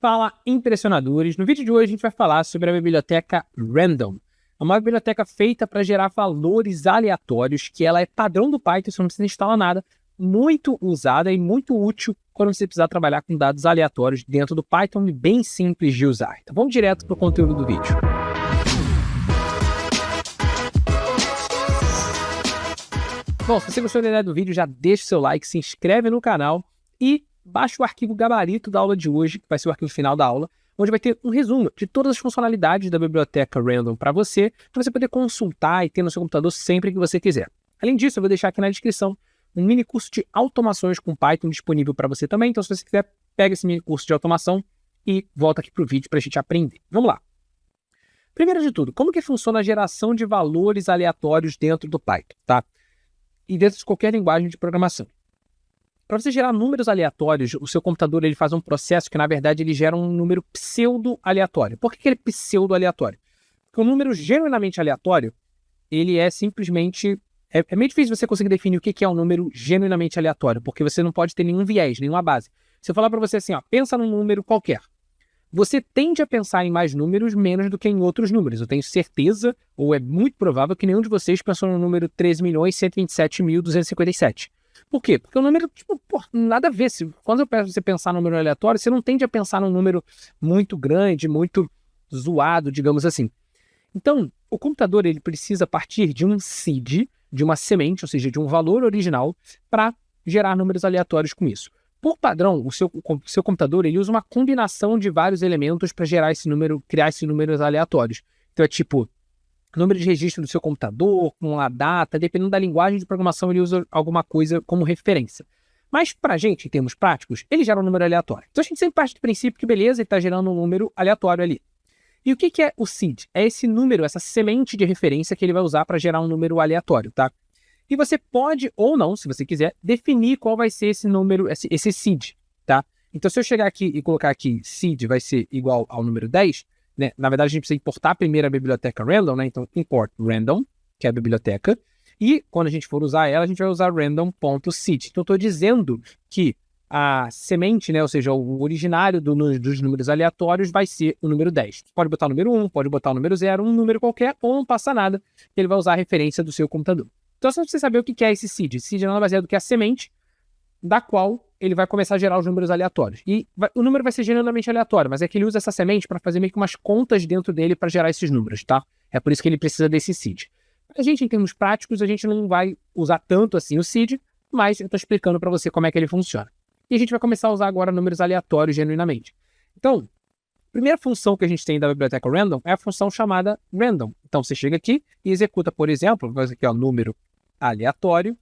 Fala, impressionadores! No vídeo de hoje a gente vai falar sobre a biblioteca Random. É uma biblioteca feita para gerar valores aleatórios, que ela é padrão do Python, você não precisa instalar nada, muito usada e muito útil quando você precisar trabalhar com dados aleatórios dentro do Python, bem simples de usar. Então vamos direto para o conteúdo do vídeo. Bom, se você gostou da ideia do vídeo, já deixa o seu like, se inscreve no canal e baixa o arquivo gabarito da aula de hoje, que vai ser o arquivo final da aula, onde vai ter um resumo de todas as funcionalidades da biblioteca Random para você poder consultar e ter no seu computador sempre que você quiser. Além disso, eu vou deixar aqui na descrição um mini curso de automações com Python disponível para você também. Então, se você quiser, pega esse mini curso de automação e volta aqui para o vídeo para a gente aprender. Vamos lá. Primeiro de tudo, como que funciona a geração de valores aleatórios dentro do Python, tá? E dentro de qualquer linguagem de programação. Para você gerar números aleatórios, o seu computador ele faz um processo que, na verdade, ele gera um número pseudo-aleatório. Por que ele é pseudo-aleatório? Porque um número genuinamente aleatório, ele é simplesmente... É meio difícil você conseguir definir o que é um número genuinamente aleatório, porque você não pode ter nenhum viés, nenhuma base. Se eu falar para você assim, ó, pensa num número qualquer, você tende a pensar em mais números menos do que em outros números. Eu tenho certeza, ou é muito provável, que nenhum de vocês pensou no número 13.127.257. Por quê? Porque o número, nada a ver. Quando eu peço você pensar num número aleatório, você não tende a pensar num número muito grande, muito zoado, digamos assim. Então, o computador ele precisa partir de um seed, de uma semente, ou seja, de um valor original, para gerar números aleatórios com isso. Por padrão, o seu computador ele usa uma combinação de vários elementos para gerar esse número, criar esses números aleatórios. Então é tipo número de registro do seu computador, com a data, dependendo da linguagem de programação, ele usa alguma coisa como referência. Mas para a gente, em termos práticos, ele gera um número aleatório. Então a gente sempre parte do princípio que, beleza, ele está gerando um número aleatório ali. E o que é o seed? É esse número, essa semente de referência que ele vai usar para gerar um número aleatório, tá? E você pode, ou não, se você quiser, definir qual vai ser esse número, esse seed, tá? Então se eu chegar aqui e colocar aqui seed vai ser igual ao número 10, né? Na verdade, a gente precisa importar primeiro a biblioteca Random, né? Então, import random, que é a biblioteca. E quando a gente for usar ela, a gente vai usar random.seed. Então, eu estou dizendo que a semente, né? Ou seja, o originário dos números aleatórios vai ser o número 10. Pode botar o número 1, pode botar o número 0, um número qualquer, ou não passa nada. Ele vai usar a referência do seu computador. Então, só para você saber o que é esse seed. Seed nada mais é do que a semente da qual ele vai começar a gerar os números aleatórios. E o número vai ser genuinamente aleatório, mas é que ele usa essa semente para fazer meio que umas contas dentro dele para gerar esses números, tá? É por isso que ele precisa desse seed. A gente, em termos práticos, a gente não vai usar tanto assim o seed, mas eu estou explicando para você como é que ele funciona. E a gente vai começar a usar agora números aleatórios genuinamente. Então, a primeira função que a gente tem da biblioteca Random é a função chamada Random. Então, você chega aqui e executa, por exemplo, vai aqui, ó, número aleatório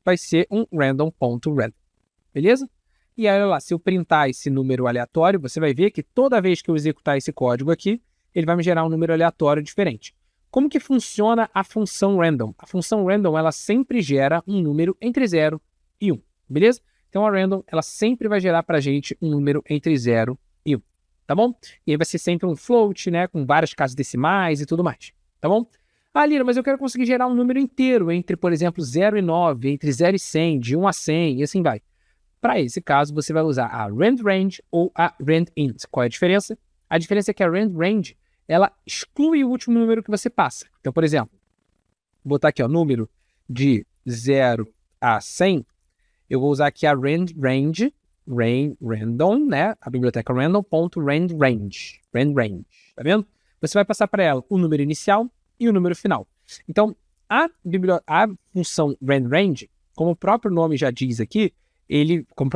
vai ser um random.random, beleza? E aí, olha lá, se eu printar esse número aleatório, você vai ver que toda vez que eu executar esse código aqui, ele vai me gerar um número aleatório diferente. Como que funciona a função random? A função random, ela sempre gera um número entre 0 e 1, beleza? Então, a random, ela sempre vai gerar pra gente um número entre 0 e 1, tá bom? E aí vai ser sempre um float, né, com várias casas decimais e tudo mais, tá bom? Ah, Lira, mas eu quero conseguir gerar um número inteiro entre, por exemplo, 0 e 9, entre 0 e 100, de 1 a 100 e assim vai. Para esse caso, você vai usar a randRange ou a randInt. Qual é a diferença? A diferença é que a randRange, ela exclui o último número que você passa. Então, por exemplo, vou botar aqui, ó, número de 0 a 100, eu vou usar aqui a randRange, random, né? A biblioteca random.randRange, tá vendo? Você vai passar para ela o número inicial e o número final. Então, a função randRange, como o próprio nome já diz aqui, como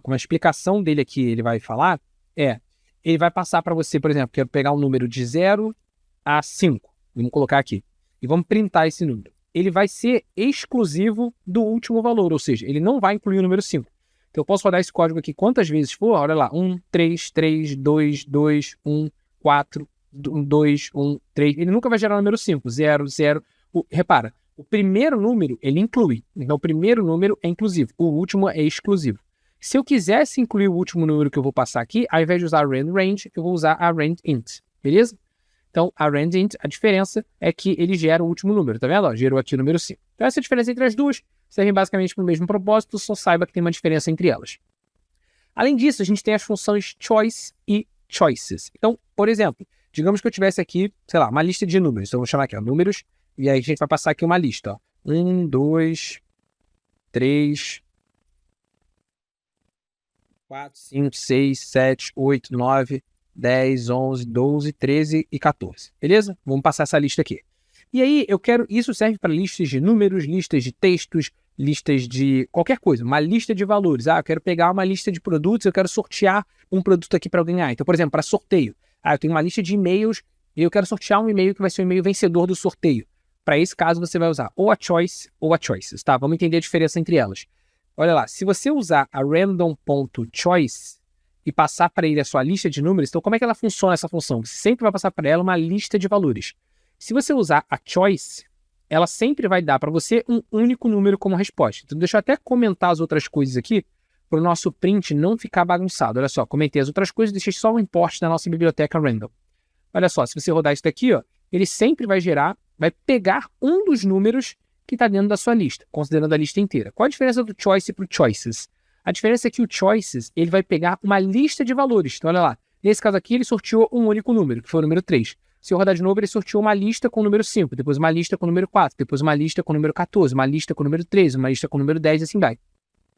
a explicação dele aqui ele vai falar, ele vai passar para você, por exemplo, quero pegar um número de 0 a 5, vamos colocar aqui, e vamos printar esse número. Ele vai ser exclusivo do último valor, ou seja, ele não vai incluir o número 5. Então, eu posso rodar esse código aqui quantas vezes for, olha lá, 1, 3, 3, 2, 2, 1, 4, 2, 1, 3, ele nunca vai gerar o número 5, 0, 0. Repara, o primeiro número ele inclui, então o primeiro número é inclusivo, o último é exclusivo. Se eu quisesse incluir o último número que eu vou passar aqui, ao invés de usar a randRange, eu vou usar a randInt, beleza? Então, a randInt, a diferença é que ele gera o último número, tá vendo? Ó, gerou aqui o número 5. Então, essa diferença entre as duas serve basicamente para o mesmo propósito, só saiba que tem uma diferença entre elas. Além disso, a gente tem as funções choice e choices. Então, por exemplo, digamos que eu tivesse aqui, sei lá, uma lista de números. Então, eu vou chamar aqui, ó, números, e aí a gente vai passar aqui uma lista, ó. 1, 2, 3, 4, 5, 6, 7, 8, 9, 10, 11, 12, 13 e 14. Beleza? Vamos passar essa lista aqui. E aí, isso serve para listas de números, listas de textos, listas de qualquer coisa, uma lista de valores. Eu quero pegar uma lista de produtos, eu quero sortear um produto aqui para eu ganhar. Então, por exemplo, para sorteio. Eu tenho uma lista de e-mails e eu quero sortear um e-mail que vai ser o e-mail vencedor do sorteio. Para esse caso, você vai usar ou a choice ou a choices, tá? Vamos entender a diferença entre elas. Olha lá, se você usar a random.choice e passar para ele a sua lista de números, então como é que ela funciona essa função? Você sempre vai passar para ela uma lista de valores. Se você usar a choice, ela sempre vai dar para você um único número como resposta. Então deixa eu até comentar as outras coisas aqui, para o nosso print não ficar bagunçado. Olha só, comentei as outras coisas, deixei só o import da nossa biblioteca random. Olha só, se você rodar isso daqui, ó, ele sempre vai pegar um dos números que está dentro da sua lista, considerando a lista inteira. Qual a diferença do choice para o choices? A diferença é que o choices ele vai pegar uma lista de valores. Então, olha lá, nesse caso aqui ele sorteou um único número, que foi o número 3. Se eu rodar de novo, ele sorteou uma lista com o número 5, depois uma lista com o número 4, depois uma lista com o número 14, uma lista com o número 13, uma lista com o número 10 e assim vai.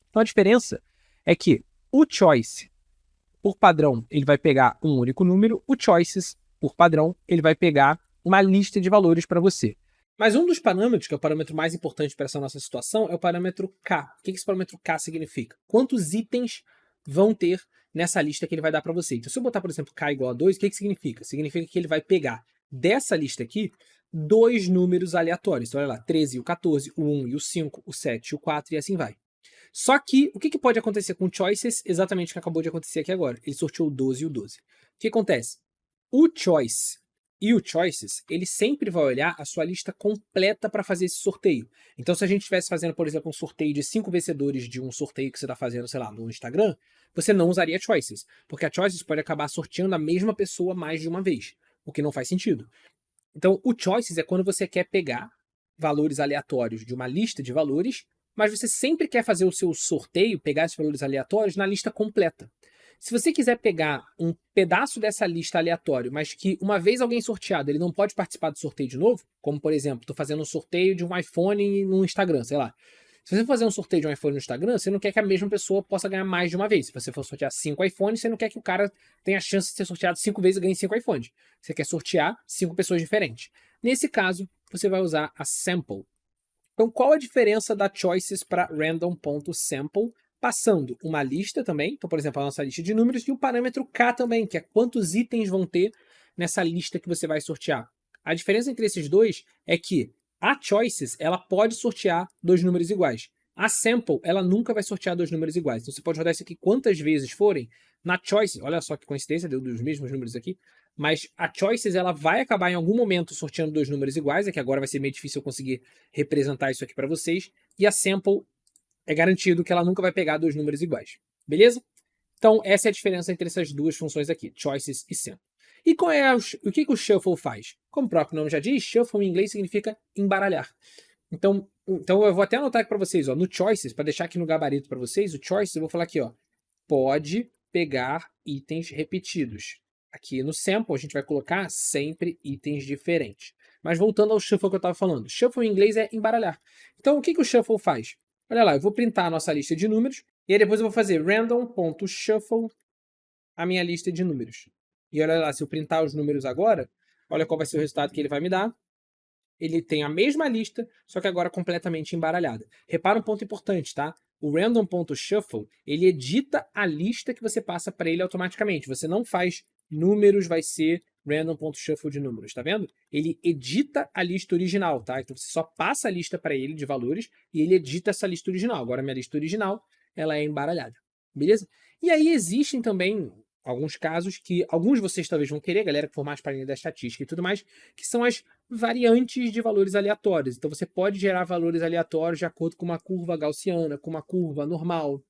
Então, a diferença é que o choice, por padrão, ele vai pegar um único número, o choices, por padrão, ele vai pegar uma lista de valores para você. Mas um dos parâmetros, que é o parâmetro mais importante para essa nossa situação, é o parâmetro K. O que esse parâmetro K significa? Quantos itens vão ter nessa lista que ele vai dar para você. Então, se eu botar, por exemplo, K igual a 2, o que significa? Significa que ele vai pegar dessa lista aqui 2 números aleatórios. Então, olha lá, 13 e o 14, o 1 e o 5, o 7 e o 4 e assim vai. Só que, o que pode acontecer com o choices? Exatamente o que acabou de acontecer aqui agora. Ele sorteou o 12 e o 12. O que acontece? O choice e o choices, ele sempre vai olhar a sua lista completa para fazer esse sorteio. Então, se a gente estivesse fazendo, por exemplo, um sorteio de 5 vencedores de um sorteio que você está fazendo, sei lá, no Instagram, você não usaria choices, porque a choices pode acabar sorteando a mesma pessoa mais de uma vez, o que não faz sentido. Então, o choices é quando você quer pegar valores aleatórios de uma lista de valores, mas você sempre quer fazer o seu sorteio, pegar esses valores aleatórios na lista completa. Se você quiser pegar um pedaço dessa lista aleatório, mas que uma vez alguém sorteado, ele não pode participar do sorteio de novo, como por exemplo, estou fazendo um sorteio de um iPhone no Instagram, sei lá. Se você for fazer um sorteio de um iPhone no Instagram, você não quer que a mesma pessoa possa ganhar mais de uma vez. Se você for sortear 5 iPhones, você não quer que o cara tenha a chance de ser sorteado 5 vezes e ganhe 5 iPhones. Você quer sortear 5 pessoas diferentes. Nesse caso, você vai usar a sample. Então, qual a diferença da choices para random.sample? Passando uma lista também, então, por exemplo, a nossa lista de números, e o parâmetro K também, que é quantos itens vão ter nessa lista que você vai sortear. A diferença entre esses dois é que a choices, ela pode sortear 2 números iguais. A sample, ela nunca vai sortear 2 números iguais. Então, você pode rodar isso aqui quantas vezes forem. Na choices, olha só que coincidência, deu dos mesmos números aqui. Mas a choices, ela vai acabar em algum momento sorteando 2 números iguais, é que agora vai ser meio difícil eu conseguir representar isso aqui para vocês. E a sample é garantido que ela nunca vai pegar 2 números iguais. Beleza? Então, essa é a diferença entre essas duas funções aqui, choices e sample. E qual é o que o shuffle faz? Como o próprio nome já diz, shuffle em inglês significa embaralhar. Então eu vou até anotar aqui para vocês, ó, no choices, para deixar aqui no gabarito para vocês, o choices, eu vou falar aqui, ó, pode pegar itens repetidos. Aqui no sample a gente vai colocar sempre itens diferentes. Mas voltando ao shuffle que eu estava falando, shuffle em inglês é embaralhar. Então o que o shuffle faz? Olha lá, eu vou printar a nossa lista de números, e aí depois eu vou fazer random.shuffle a minha lista de números. E olha lá, se eu printar os números agora, olha qual vai ser o resultado que ele vai me dar. Ele tem a mesma lista, só que agora completamente embaralhada. Repara um ponto importante, tá? O random.shuffle, ele edita a lista que você passa para ele automaticamente. Você não faz números, vai ser random.shuffle de números, tá vendo? Ele edita a lista original, tá? Então você só passa a lista para ele de valores e ele edita essa lista original. Agora minha lista original, ela é embaralhada, beleza? E aí existem também alguns casos que alguns de vocês talvez vão querer, galera que for mais para a linha da estatística e tudo mais, que são as variantes de valores aleatórios. Então você pode gerar valores aleatórios de acordo com uma curva gaussiana, com uma curva normal,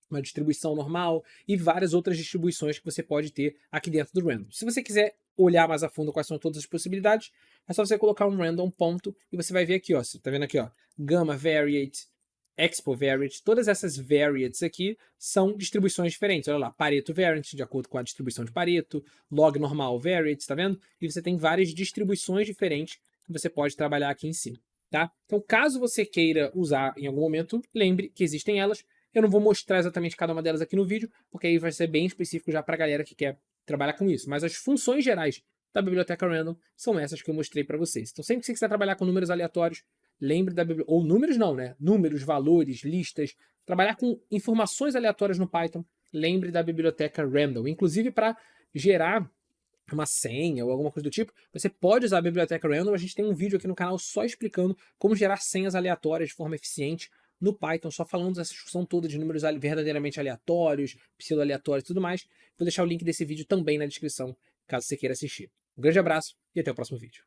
uma distribuição normal e várias outras distribuições que você pode ter aqui dentro do random. Se você quiser olhar mais a fundo quais são todas as possibilidades, é só você colocar um random ponto e você vai ver aqui, ó, você tá vendo aqui, ó, gamma variate, Expo Variate, todas essas variates aqui são distribuições diferentes. Olha lá, Pareto Variant, de acordo com a distribuição de Pareto, Log Normal Variates, tá vendo? E você tem várias distribuições diferentes que você pode trabalhar aqui em cima, tá? Então, caso você queira usar em algum momento, lembre que existem elas. Eu não vou mostrar exatamente cada uma delas aqui no vídeo, porque aí vai ser bem específico já para a galera que quer trabalhar com isso. Mas as funções gerais da biblioteca Random são essas que eu mostrei para vocês. Então, sempre que você quiser trabalhar com números aleatórios, lembre da biblioteca. Ou números não, né? Números, valores, listas. Trabalhar com informações aleatórias no Python, lembre da biblioteca Random. Inclusive, para gerar uma senha ou alguma coisa do tipo, você pode usar a biblioteca Random. A gente tem um vídeo aqui no canal só explicando como gerar senhas aleatórias de forma eficiente no Python, só falando dessa discussão toda de números verdadeiramente aleatórios, pseudo-aleatórios e tudo mais. Vou deixar o link desse vídeo também na descrição, caso você queira assistir. Um grande abraço e até o próximo vídeo.